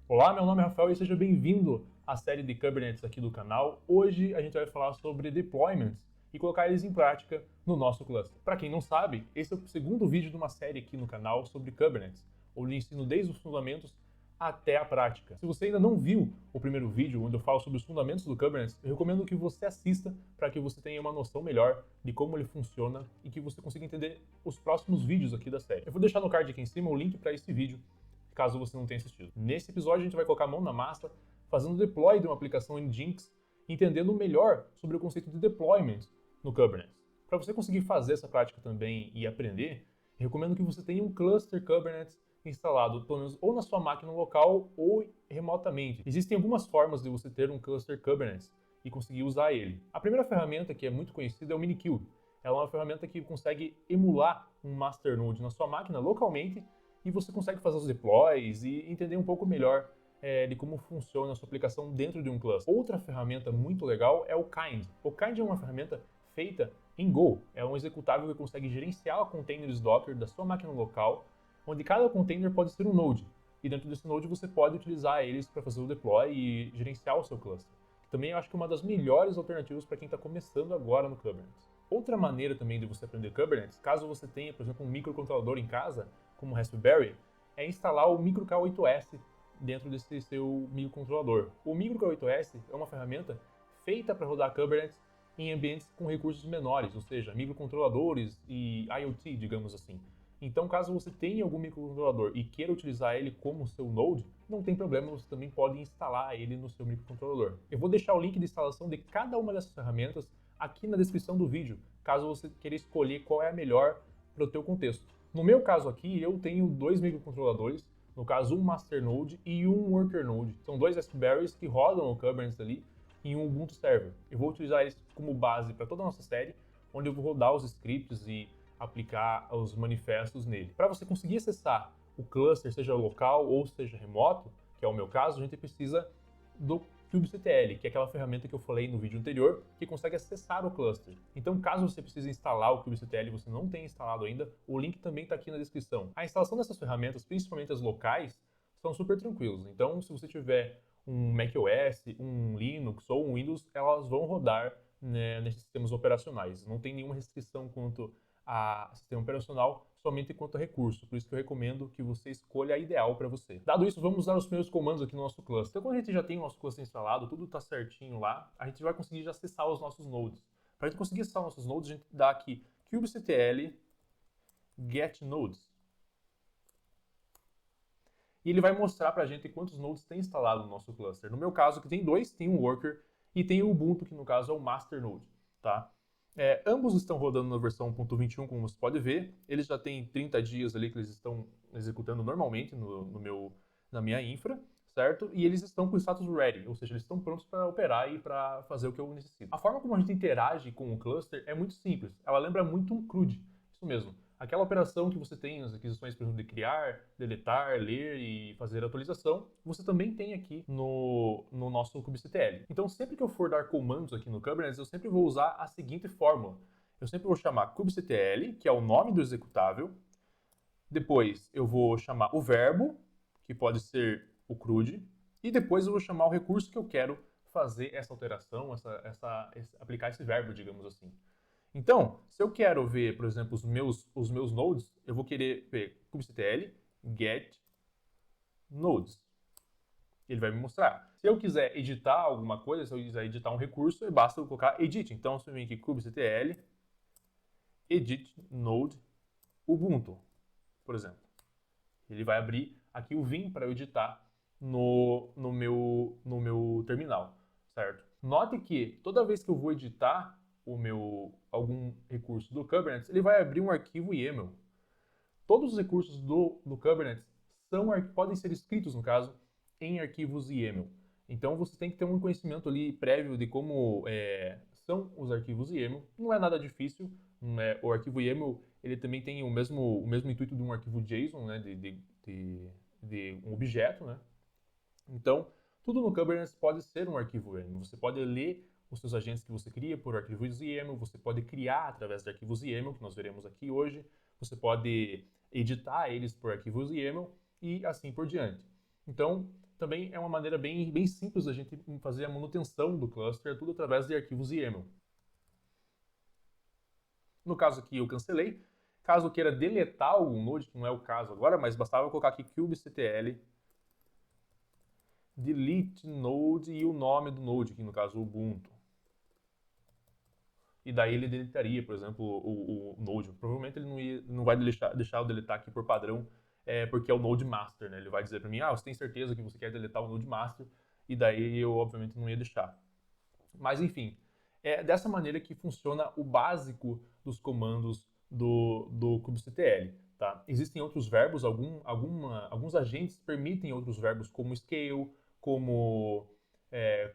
Olá, meu nome é Rafael e seja bem-vindo à série de Kubernetes aqui do canal. Hoje a gente vai falar sobre deployments e colocar eles em prática no nosso cluster. Para quem não sabe, esse é o segundo vídeo de uma série aqui no canal sobre Kubernetes, onde eu ensino desde os fundamentos até a prática. Se você ainda não viu o primeiro vídeo, onde eu falo sobre os fundamentos do Kubernetes, eu recomendo que você assista para que você tenha uma noção melhor de como ele funciona e que você consiga entender os próximos vídeos aqui da série. Eu vou deixar no card aqui em cima o link para esse vídeo, caso você não tenha assistido. Nesse episódio a gente vai colocar a mão na massa, fazendo deploy de uma aplicação em Nginx, entendendo melhor sobre o conceito de deployment no Kubernetes. Para você conseguir fazer essa prática também e aprender, eu recomendo que você tenha um cluster Kubernetes instalado, pelo menos ou na sua máquina local ou remotamente. Existem algumas formas de você ter um cluster Kubernetes e conseguir usar ele. A primeira ferramenta, que é muito conhecida, é o Minikube. Ela é uma ferramenta que consegue emular um masternode na sua máquina localmente e você consegue fazer os deploys e entender um pouco melhor de como funciona a sua aplicação dentro de um cluster. Outra ferramenta muito legal é o Kind. O Kind é uma ferramenta feita em Go. É um executável que consegue gerenciar containers Docker da sua máquina local, onde cada container pode ser um node. E dentro desse node você pode utilizar eles para fazer o deploy e gerenciar o seu cluster. Também eu acho que é uma das melhores alternativas para quem está começando agora no Kubernetes. Outra maneira também de você aprender Kubernetes, caso você tenha, por exemplo, um microcontrolador em casa, como o Raspberry, é instalar o MicroK8S dentro desse seu microcontrolador. O MicroK8S é uma ferramenta feita para rodar Kubernetes em ambientes com recursos menores, ou seja, microcontroladores e IoT, digamos assim. Então, caso você tenha algum microcontrolador e queira utilizar ele como seu node, não tem problema, você também pode instalar ele no seu microcontrolador. Eu vou deixar o link de instalação de cada uma dessas ferramentas aqui na descrição do vídeo, caso você queira escolher qual é a melhor para o teu contexto. No meu caso aqui, eu tenho dois microcontroladores, no caso um masternode e um workernode. São dois Raspberries que rodam o Kubernetes ali em um Ubuntu Server. Eu vou utilizar eles como base para toda a nossa série, onde eu vou rodar os scripts e aplicar os manifestos nele. Para você conseguir acessar o cluster, seja local ou seja remoto, que é o meu caso, a gente precisa do kubectl, que é aquela ferramenta que eu falei no vídeo anterior, que consegue acessar o cluster. Então, caso você precise instalar o kubectl e você não tenha instalado ainda, o link também está aqui na descrição. A instalação dessas ferramentas, principalmente as locais, são super tranquilos. Então, se você tiver um macOS, um Linux ou um Windows, elas vão rodar, né, nesses sistemas operacionais. Não tem nenhuma restrição quanto a sistema operacional, somente quanto a recurso. Por isso que eu recomendo que você escolha a ideal para você. Dado isso, vamos usar os primeiros comandos aqui no nosso cluster. Então, quando a gente já tem o nosso cluster instalado, tudo está certinho lá, a gente vai conseguir já acessar os nossos nodes. Para a gente conseguir acessar os nossos nodes, a gente dá aqui kubectl get nodes. E ele vai mostrar para a gente quantos nodes tem instalado no nosso cluster. No meu caso, que tem dois, tem um worker e tem o Ubuntu, que no caso é o master node, tá? Ambos estão rodando na versão 1.21, como você pode ver. Eles já têm 30 dias ali que eles estão executando normalmente na minha infra, certo? E eles estão com o status ready, ou seja, eles estão prontos para operar e para fazer o que eu necessito. A forma como a gente interage com o cluster é muito simples. Ela lembra muito um CRUD, isso mesmo. Aquela operação que você tem nas aquisições, por exemplo, de criar, deletar, ler e fazer atualização, você também tem aqui no nosso kubectl. Então, sempre que eu for dar comandos aqui no Kubernetes, eu sempre vou usar a seguinte fórmula. Eu sempre vou chamar kubectl, que é o nome do executável. Depois eu vou chamar o verbo, que pode ser o CRUD. E depois eu vou chamar o recurso que eu quero fazer essa alteração, aplicar esse verbo, digamos assim. Então, se eu quero ver, por exemplo, os meus nodes, eu vou querer ver kubectl get nodes. Ele vai me mostrar. Se eu quiser editar alguma coisa, se eu quiser editar um recurso, basta eu colocar edit. Então, se eu venho aqui kubectl edit node Ubuntu, por exemplo. Ele vai abrir aqui o Vim para eu editar no meu terminal, certo? Note que toda vez que eu vou editar algum recurso do Kubernetes, ele vai abrir um arquivo YAML. Todos os recursos do Kubernetes podem ser escritos, no caso, em arquivos YAML. Então você tem que ter um conhecimento ali prévio de como são os arquivos YAML. Não é nada difícil. O arquivo YAML ele também tem o mesmo intuito de um arquivo JSON, né, de um objeto, né? Então, tudo no Kubernetes pode ser um arquivo YAML. Você pode ler os seus agentes que você cria por arquivos YAML, você pode criar através de arquivos YAML, que nós veremos aqui hoje, você pode editar eles por arquivos YAML e assim por diante. Então, também é uma maneira bem simples da gente fazer a manutenção do cluster, tudo através de arquivos YAML. No caso aqui eu cancelei. Caso eu queira deletar algum node, que não é o caso agora, mas bastava colocar aqui kubectl delete node e o nome do node, aqui no caso Ubuntu. E daí ele deletaria, por exemplo, o node. Provavelmente ele não vai deixar eu deletar aqui por padrão, porque é o node master, né? Ele vai dizer para mim, você tem certeza que você quer deletar o node master? E daí eu, obviamente, não ia deixar. Mas, enfim, é dessa maneira que funciona o básico dos comandos do kubectl. Tá? Existem outros verbos, alguns agentes permitem outros verbos, como scale, como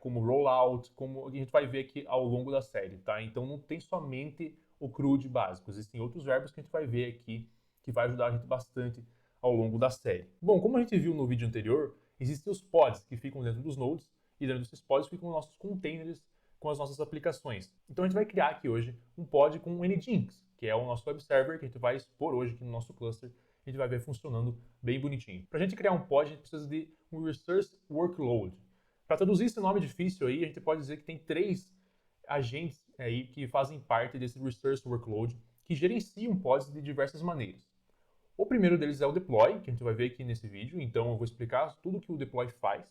rollout, como a gente vai ver aqui ao longo da série. Tá? Então não tem somente o CRUD básico, existem outros verbos que a gente vai ver aqui, que vai ajudar a gente bastante ao longo da série. Bom, como a gente viu no vídeo anterior, existem os pods que ficam dentro dos nodes, e dentro desses pods ficam os nossos containers com as nossas aplicações. Então a gente vai criar aqui hoje um pod com o Nginx, que é o nosso web server que a gente vai expor hoje aqui no nosso cluster. A gente vai ver funcionando bem bonitinho. Para a gente criar um pod, a gente precisa de um Resource Workload. Para traduzir esse nome difícil aí, a gente pode dizer que tem 3 agentes aí que fazem parte desse Resource Workload, que gerenciam pods de diversas maneiras. O primeiro deles é o deploy, que a gente vai ver aqui nesse vídeo, então eu vou explicar tudo que o deploy faz.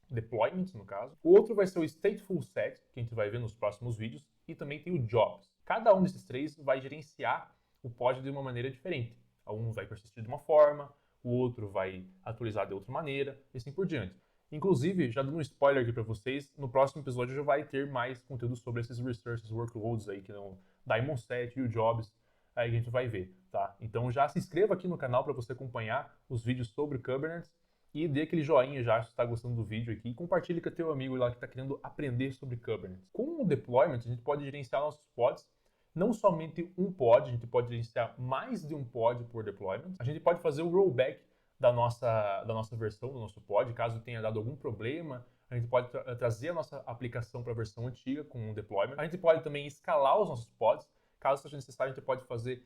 Deployment, no caso. O outro vai ser o stateful set, que a gente vai ver nos próximos vídeos, e também tem o jobs. Cada um desses 3 vai gerenciar o pod de uma maneira diferente. Um vai persistir de uma forma, o outro vai atualizar de outra maneira, e assim por diante. Inclusive, já dando um spoiler aqui para vocês, no próximo episódio já vai ter mais conteúdo sobre esses resources, workloads aí, que não Daemon Set e o jobs, aí a gente vai ver, tá? Então já se inscreva aqui no canal para você acompanhar os vídeos sobre Kubernetes, e dê aquele joinha já se está gostando do vídeo aqui e compartilhe com o teu amigo lá que está querendo aprender sobre Kubernetes. Com o deployment, a gente pode gerenciar nossos pods, não somente um pod, a gente pode gerenciar mais de um pod por deployment. A gente pode fazer o rollback da nossa versão, do nosso pod, caso tenha dado algum problema. A gente pode trazer a nossa aplicação para a versão antiga com um deployment. A gente pode também escalar os nossos pods, caso seja necessário, a gente pode fazer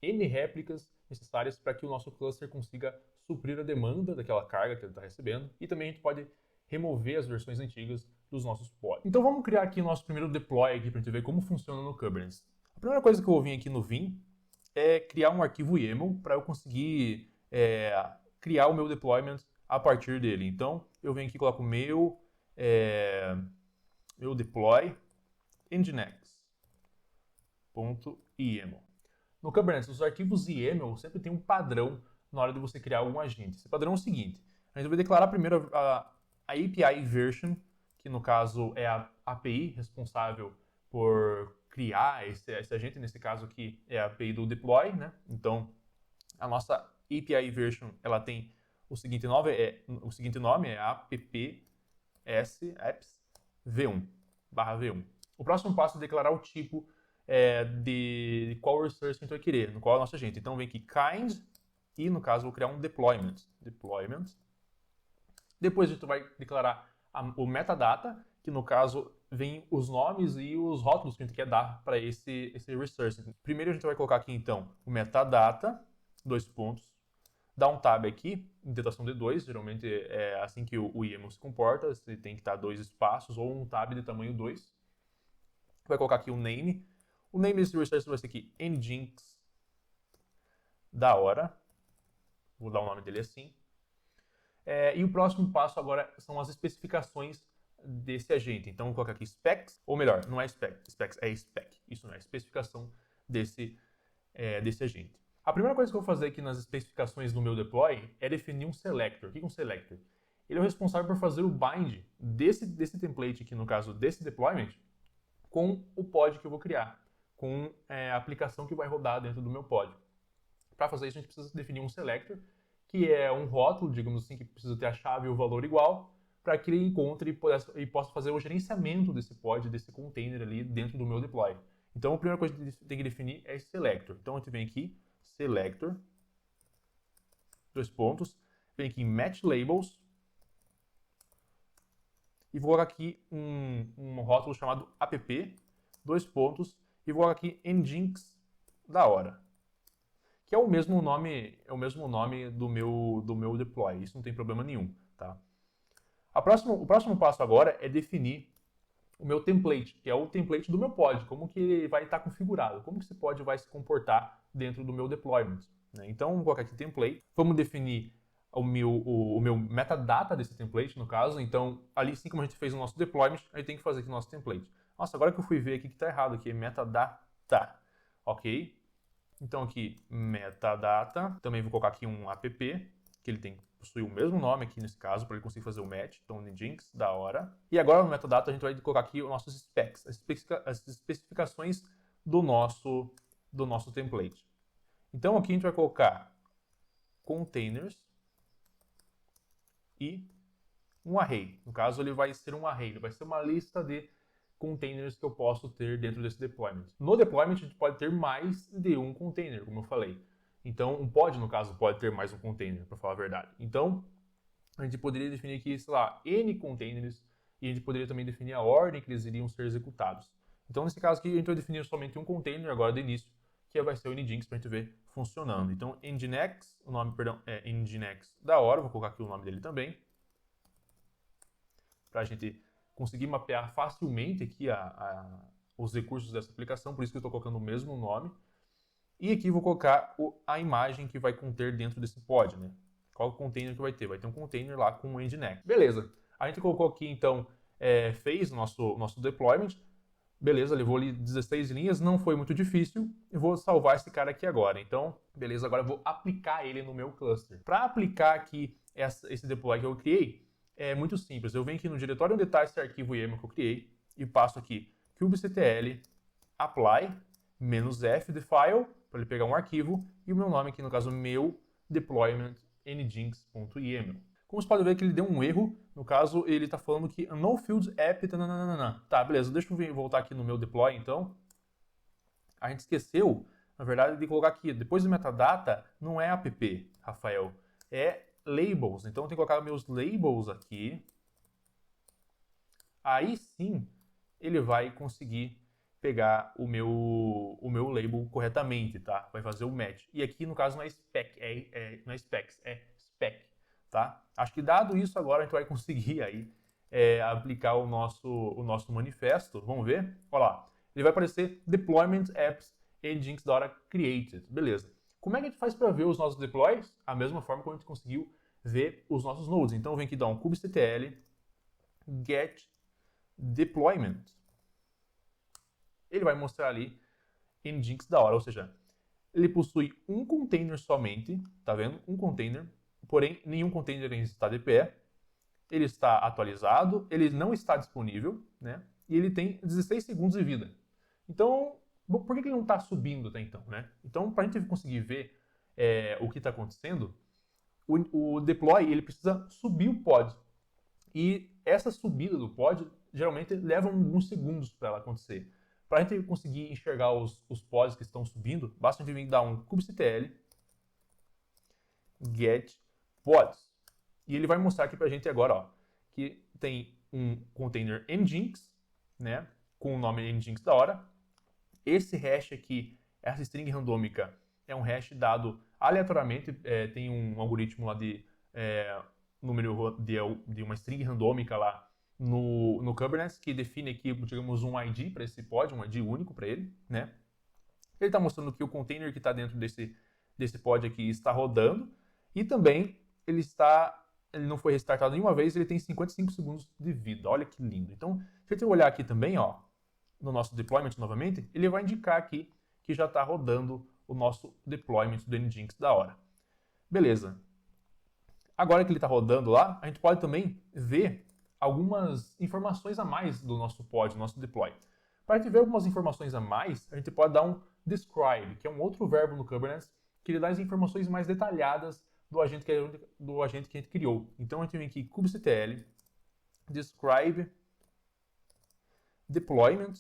N réplicas necessárias para que o nosso cluster consiga suprir a demanda daquela carga que ele está recebendo. E também a gente pode remover as versões antigas dos nossos pods. Então vamos criar aqui o nosso primeiro deploy aqui para a gente ver como funciona no Kubernetes. A primeira coisa que eu vou vir aqui no Vim é criar um arquivo YAML para eu conseguir criar o meu deployment a partir dele. Então eu venho aqui e coloco meu deploy nginx.yaml. No Kubernetes, os arquivos YAML sempre tem um padrão na hora de você criar algum agente. Esse padrão é o seguinte: a gente vai declarar primeiro a API version, que no caso é a API responsável por criar esse agente. Nesse caso aqui é a API do deploy, né? Então a nossa API version ela tem o seguinte nome, é apps v1/v1. O próximo passo é declarar o tipo de qual resource a gente vai querer, no qual é a nossa agente. Então vem aqui kind, e no caso vou criar um deployment. Depois a gente vai declarar o metadata, que no caso vem os nomes e os rótulos que a gente quer dar para esse resource. Primeiro a gente vai colocar aqui então o metadata, 2 pontos, dá um tab aqui, indentação D2, geralmente é assim que o YAML se comporta, você tem que estar 2 espaços ou um tab de tamanho 2. Vai colocar aqui o name. O name desse resource vai ser aqui nginx da hora. Vou dar o nome dele assim. E o próximo passo agora são as especificações desse agente. Então, vou colocar aqui specs, ou melhor, não é specs é spec. Isso não é especificação desse agente. A primeira coisa que eu vou fazer aqui nas especificações do meu deploy é definir um selector. O que é um selector? Ele é o responsável por fazer o bind desse template aqui, no caso desse deployment, com o pod que eu vou criar, com a aplicação que vai rodar dentro do meu pod. Para fazer isso, a gente precisa definir um selector, que é um rótulo, digamos assim, que precisa ter a chave e o valor igual, para que ele encontre e possa fazer o gerenciamento desse pod, desse container ali dentro do meu deploy. Então, a primeira coisa que tem que definir é esse selector. Então, a gente vem aqui, selector, 2 pontos, vem aqui em match labels, e vou colocar aqui um rótulo chamado app, 2 pontos, e vou colocar aqui nginx da hora, que é o mesmo nome do meu deploy. Isso não tem problema nenhum, tá? O próximo passo agora é definir o meu template, que é o template do meu pod, como que ele vai estar configurado, como que esse pod vai se comportar dentro do meu deployment. Né? Então, vamos colocar aqui template, vamos definir o meu metadata desse template, no caso. Então, ali, assim como a gente fez o nosso deployment, a gente tem que fazer aqui o nosso template. Nossa, agora que eu fui ver aqui que está errado, aqui é metadata, ok? Então aqui, metadata, também vou colocar aqui um app, que ele possui o mesmo nome aqui nesse caso, para ele conseguir fazer o match, então Nginx, da hora. E agora no metadata a gente vai colocar aqui os nossos specs, as especificações do nosso template. Então aqui a gente vai colocar containers e um array. No caso ele vai ser um array, ele vai ser uma lista de containers que eu posso ter dentro desse deployment. No deployment a gente pode ter mais de um container, como eu falei. Então, um pod, no caso, pode ter mais um container, para falar a verdade. Então, a gente poderia definir aqui, sei lá, N containers, e a gente poderia também definir a ordem que eles iriam ser executados. Então, nesse caso aqui, a gente vai definir somente um container agora de início, que vai ser o Nginx, para a gente ver funcionando. Então, Nginx, o nome, perdão, é Nginx da hora, vou colocar aqui o nome dele também, para a gente conseguir mapear facilmente aqui os recursos dessa aplicação, por isso que eu estou colocando o mesmo nome. E aqui vou colocar a imagem que vai conter dentro desse pod, né? Qual container que vai ter? Vai ter um container lá com o Nginx. Beleza. A gente colocou aqui, então, fez o nosso deployment. Beleza, levou ali 16 linhas, não foi muito difícil. Eu vou salvar esse cara aqui agora. Então, beleza, agora eu vou aplicar ele no meu cluster. Para aplicar aqui esse deploy que eu criei, é muito simples. Eu venho aqui no diretório onde está esse arquivo YAML que eu criei e passo aqui kubectl apply -f de file, para ele pegar um arquivo, e o meu nome aqui, no caso, meu deployment nginx.yaml. Como você pode ver que ele deu um erro, no caso, ele está falando que no fields app, tananana. Tá, beleza, deixa eu voltar aqui no meu deploy, então. A gente esqueceu, na verdade, de colocar aqui, depois do metadata, não é app, Rafael, é labels. Então, eu tenho que colocar meus labels aqui. Aí sim, ele vai conseguir pegar o meu label corretamente, tá? Vai fazer o match. E aqui, no caso, não é spec, não é specs, é spec, tá? Acho que dado isso, agora a gente vai conseguir aí aplicar o nosso manifesto. Vamos ver? Olha lá. Ele vai aparecer Deployment Apps Nginx Created. Beleza. Como é que a gente faz para ver os nossos deploys? A mesma forma como a gente conseguiu ver os nossos nodes. Então, vem aqui dar um kubectl get deployment. Ele vai mostrar ali Nginx da hora, ou seja, ele possui um container somente, tá vendo? Um container, porém nenhum container está de pé. Ele está atualizado, ele não está disponível, né? E ele tem 16 segundos de vida. Então, por que ele não está subindo até então, né? Então, para a gente conseguir ver o que está acontecendo, o deploy ele precisa subir o pod. E essa subida do pod geralmente leva alguns segundos para ela acontecer. Para a gente conseguir enxergar os pods que estão subindo, basta a gente vir dar um kubectl get pods. E ele vai mostrar aqui para a gente agora, ó, que tem um container Nginx, né, com o nome Nginx da hora. Esse hash aqui, essa string randômica, é um hash dado aleatoriamente, tem um algoritmo lá de número de uma string randômica lá no Kubernetes, que define aqui, digamos, um ID para esse pod, um ID único para ele, né? Ele está mostrando que o container que está dentro desse pod aqui está rodando, e também ele não foi restartado nenhuma vez, ele tem 55 segundos de vida. Olha que lindo. Então, se a gente olhar aqui também, ó, no nosso deployment novamente, ele vai indicar aqui que já está rodando o nosso deployment do Nginx da hora. Beleza. Agora que ele está rodando lá, a gente pode também ver algumas informações a mais do nosso pod, do nosso deploy. Para a gente ver algumas informações a mais, a gente pode dar um describe, que é um outro verbo no Kubernetes, que ele dá as informações mais detalhadas do agente que a gente criou. Então a gente vem aqui kubectl describe deployment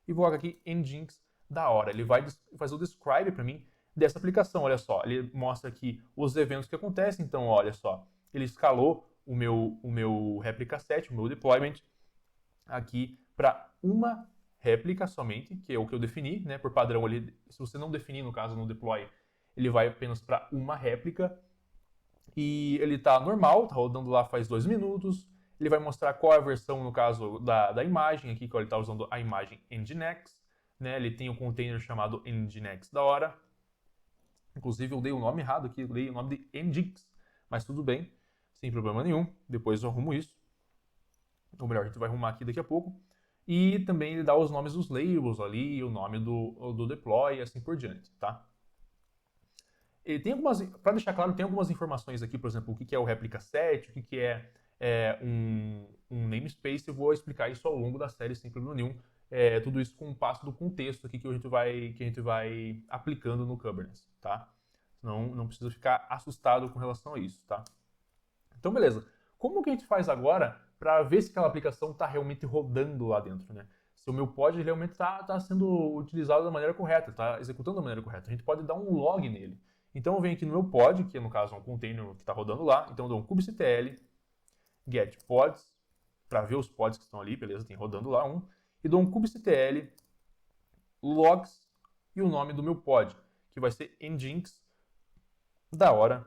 e vou colocar aqui Nginx da hora. Ele vai fazer o describe para mim dessa aplicação, olha só. Ele mostra aqui os eventos que acontecem, então olha só. Ele escalou o meu réplica set, o meu deployment, aqui para uma réplica somente, que é o que eu defini, né? Por padrão, se você não definir, no caso, no deploy, ele vai apenas para uma réplica. E ele está normal, está rodando lá faz 2 minutos. Ele vai mostrar qual é a versão, no caso, da imagem aqui, que ele está usando a imagem Nginx. Né? Ele tem um container chamado Nginx da hora. Inclusive eu dei o nome errado aqui, eu dei o nome de Nginx, mas tudo bem, sem problema nenhum. Depois eu arrumo isso. Ou melhor, a gente vai arrumar aqui daqui a pouco. E também ele dá os nomes dos labels ali, o nome do deploy e assim por diante, tá? Ele tem algumas, para deixar claro, tem algumas informações aqui, por exemplo, o que é o replica set, o que é um namespace. Eu vou explicar isso ao longo da série sem problema nenhum. Tudo isso com um passo do contexto aqui que a gente vai aplicando no Kubernetes, tá? Senão não precisa ficar assustado com relação a isso, tá? Então, beleza. Como que a gente faz agora para ver se aquela aplicação está realmente rodando lá dentro, né? Se o meu pod realmente está sendo utilizado da maneira correta, está executando da maneira correta. A gente pode dar um log nele. Então eu venho aqui no meu pod, que no caso é um container que está rodando lá. Então eu dou um kubectl get pods, para ver os pods que estão ali, beleza, tem rodando lá um. E dou um kubectl logs e o nome do meu pod, que vai ser nginx da hora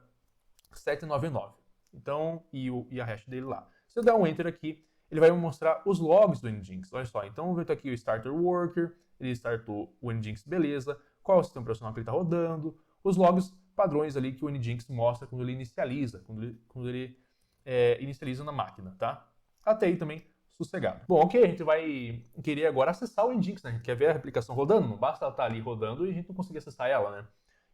799. Então, e a hash dele lá. Se eu der um enter aqui, ele vai me mostrar os logs do Nginx. Olha só, então eu vejo aqui o starter worker, ele startou o Nginx, beleza, qual é o sistema operacional que ele está rodando, os logs padrões ali que o Nginx mostra quando ele inicializa, quando ele inicializa na máquina, tá? Até aí também sossegado. Bom, ok, a gente vai querer agora acessar o Nginx, né? A gente quer ver a aplicação rodando, não basta ela estar ali rodando e a gente não conseguir acessar ela, né?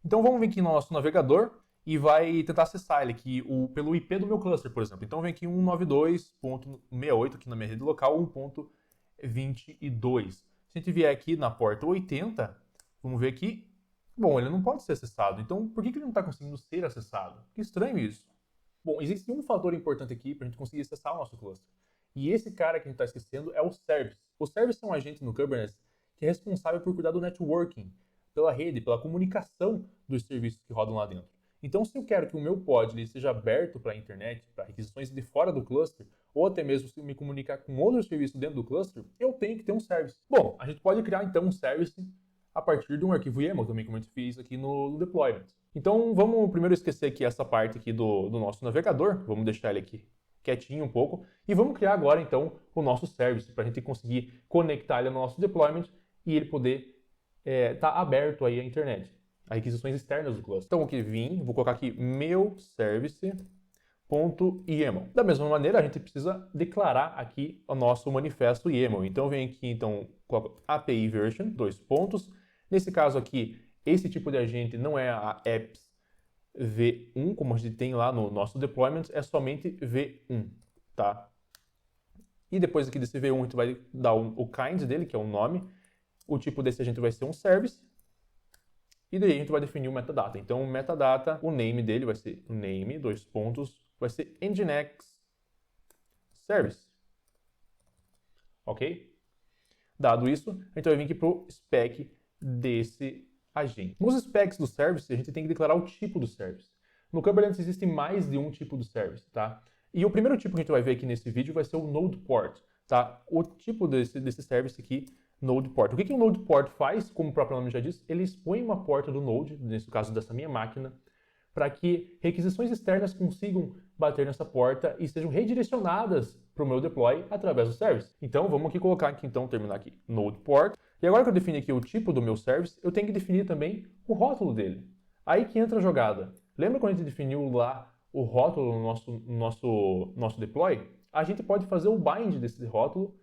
Então vamos vir aqui no nosso navegador e vai tentar acessar ele aqui pelo IP do meu cluster, por exemplo. Então vem aqui 192.68 aqui na minha rede local, 1.22. Se a gente vier aqui na porta 80, vamos ver aqui, bom, ele não pode ser acessado. Então por que ele não está conseguindo ser acessado? Que estranho isso. Bom, existe um fator importante aqui para a gente conseguir acessar o nosso cluster. E esse cara que a gente está esquecendo é o service. O service é um agente no Kubernetes que é responsável por cuidar do networking, pela rede, pela comunicação dos serviços que rodam lá dentro. Então, se eu quero que o meu pod ele seja aberto para a internet, para requisições de fora do cluster, ou até mesmo se eu me comunicar com outro serviço dentro do cluster, eu tenho que ter um service. Bom, a gente pode criar então um service a partir de um arquivo YAML, também como a gente fez aqui no deployment. Então, vamos primeiro esquecer aqui essa parte aqui do nosso navegador, vamos deixar ele aqui quietinho um pouco, e vamos criar agora então o nosso service, para a gente conseguir conectar ele no nosso deployment e ele poder tá aberto aí à internet, a requisições externas do cluster. Então, aqui vou colocar aqui meu service.yaml. Da mesma maneira, a gente precisa declarar aqui o nosso manifesto YAML. Então, vem aqui, então, coloco API version, 2 pontos. Nesse caso aqui, esse tipo de agente não é a apps v1, como a gente tem lá no nosso deployment, é somente v1, tá? E depois aqui desse v1, a gente vai dar o kind dele, que é o nome. O tipo desse agente vai ser um service. E daí a gente vai definir o metadata. Então, o metadata, o name dele vai ser name, 2 pontos, vai ser Nginx service. Ok? Dado isso, a gente vai vir aqui para o spec desse agente. Nos specs do service, a gente tem que declarar o tipo do service. No Kubernetes existem mais de um tipo de service, tá? E o primeiro tipo que a gente vai ver aqui nesse vídeo vai ser o node port, tá? O tipo desse service aqui, node port. O que o node port faz? Como o próprio nome já diz, ele expõe uma porta do node, nesse caso dessa minha máquina, para que requisições externas consigam bater nessa porta e sejam redirecionadas para o meu deploy através do service. Então vamos aqui colocar aqui, então terminar aqui node port. E agora que eu defini aqui o tipo do meu service, eu tenho que definir também o rótulo dele. Aí que entra a jogada. Lembra quando a gente definiu lá o rótulo no nosso deploy? A gente pode fazer o bind desse rótulo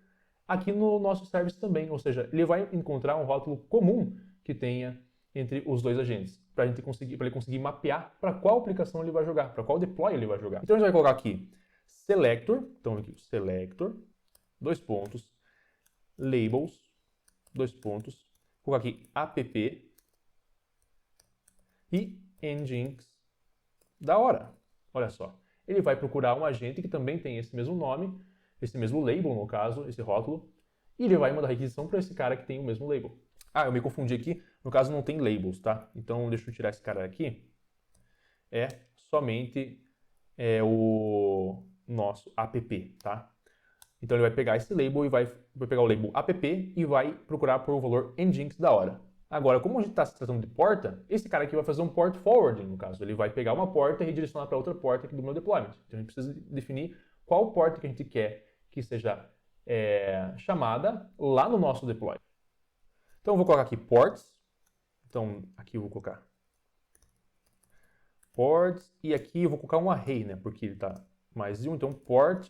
aqui no nosso service também, ou seja, ele vai encontrar um rótulo comum que tenha entre os dois agentes, para ele conseguir mapear para qual aplicação ele vai jogar, para qual deploy ele vai jogar. Então a gente vai colocar aqui selector, então aqui selector, 2 pontos, labels, 2 pontos, vou colocar aqui app e nginx da hora. Olha só, ele vai procurar um agente que também tem esse mesmo nome, esse mesmo label, no caso, esse rótulo, e ele vai mandar requisição para esse cara que tem o mesmo label. Ah, eu me confundi aqui, no caso não tem labels, tá? Então deixa eu tirar esse cara aqui. É somente o nosso app, tá? Então ele vai pegar esse label e vai pegar o label app e vai procurar por o valor nginx da hora. Agora, como a gente está se tratando de porta, esse cara aqui vai fazer um port forwarding, no caso. Ele vai pegar uma porta e redirecionar para outra porta aqui do meu deployment. Então, a gente precisa definir qual porta que a gente quer que seja chamada lá no nosso deploy. Então, eu vou colocar aqui ports. Então, aqui eu vou colocar ports. E aqui eu vou colocar um array, né? Porque ele está mais de um. Então, port.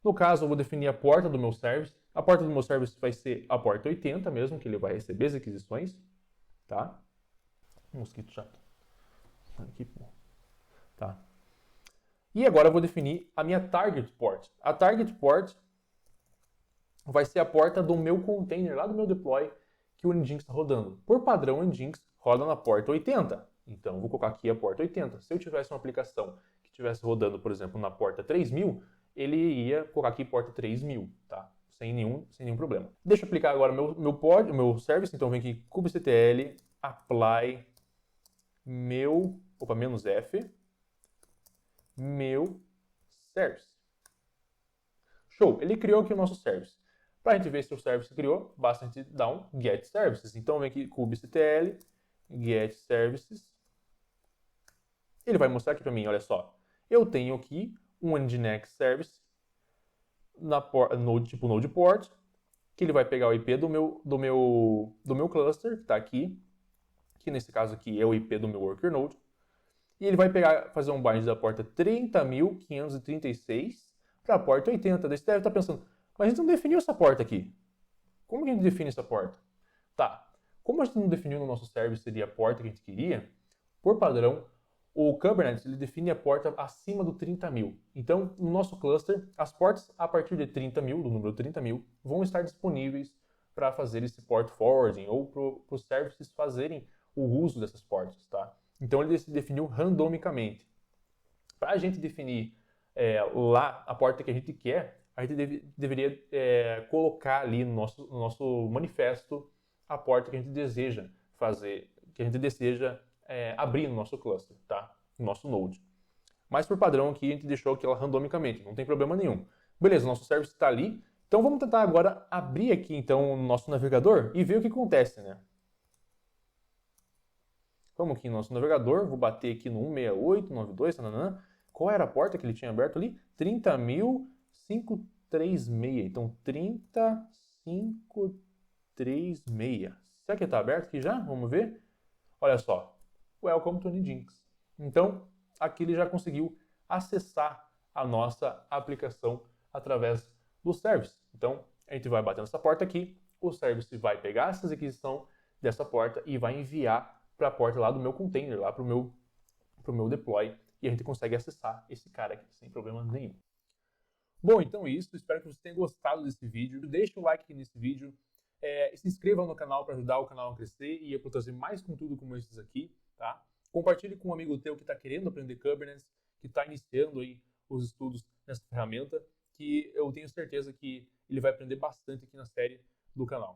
No caso, eu vou definir a porta do meu service. A porta do meu service vai ser a porta 80 mesmo, que ele vai receber as requisições. Tá? Mosquito chato. Aqui, pô. Tá. E agora eu vou definir a minha target port. A target port vai ser a porta do meu container, lá do meu deploy, que o Nginx está rodando. Por padrão, o Nginx roda na porta 80. Então, eu vou colocar aqui a porta 80. Se eu tivesse uma aplicação que estivesse rodando, por exemplo, na porta 3000, ele ia colocar aqui porta 3000, tá? Sem nenhum problema. Deixa eu aplicar agora o meu service. Então, vem aqui kubectl apply -f meu service. Show! Ele criou aqui o nosso service. Para a gente ver se o service criou, basta a gente dar um get services. Então, vem aqui kubectl get services. Ele vai mostrar aqui para mim, olha só. Eu tenho aqui um Nginx service no tipo node port, que ele vai pegar o IP do meu cluster, que está aqui, que nesse caso aqui é o IP do meu worker node, e ele vai fazer um bind da porta 30.536 para a porta 80. Daí você deve estar pensando, mas a gente não definiu essa porta aqui. Como que a gente define essa porta? Tá, como a gente não definiu no nosso service seria a porta que a gente queria, por padrão, o Kubernetes ele define a porta acima do 30.000. Então, no nosso cluster, as portas a partir de 30.000, do número 30.000, vão estar disponíveis para fazer esse port forwarding ou para os services fazerem o uso dessas portas, tá? Então, ele se definiu randomicamente. Para a gente definir lá a porta que a gente quer, a gente deveria colocar ali no nosso manifesto a porta que a gente deseja fazer, que a gente deseja abrir no nosso cluster, tá? No nosso node. Mas por padrão aqui a gente deixou aquela randomicamente, não tem problema nenhum. Beleza, o nosso service está ali. Então vamos tentar agora abrir aqui então o nosso navegador e ver o que acontece, né? Vamos aqui no nosso navegador, vou bater aqui no 168.92, nananã. Qual era a porta que ele tinha aberto ali? 30.536. Então 30.536. Será que está aberto aqui já? Vamos ver. Olha só. Welcome to Nginx. Então, aqui ele já conseguiu acessar a nossa aplicação através do service. Então, a gente vai bater nessa porta aqui, o service vai pegar essa requisição dessa porta e vai enviar para a porta lá do meu container, lá para o meu deploy, e a gente consegue acessar esse cara aqui sem problema nenhum. Bom, então é isso. Espero que você tenha gostado desse vídeo. Deixa o like aqui nesse vídeo. Se inscreva no canal para ajudar o canal a crescer e eu vou trazer mais conteúdo como esses aqui, tá? Compartilhe com um amigo teu que está querendo aprender Kubernetes, que está iniciando aí os estudos nessa ferramenta, que eu tenho certeza que ele vai aprender bastante aqui na série do canal.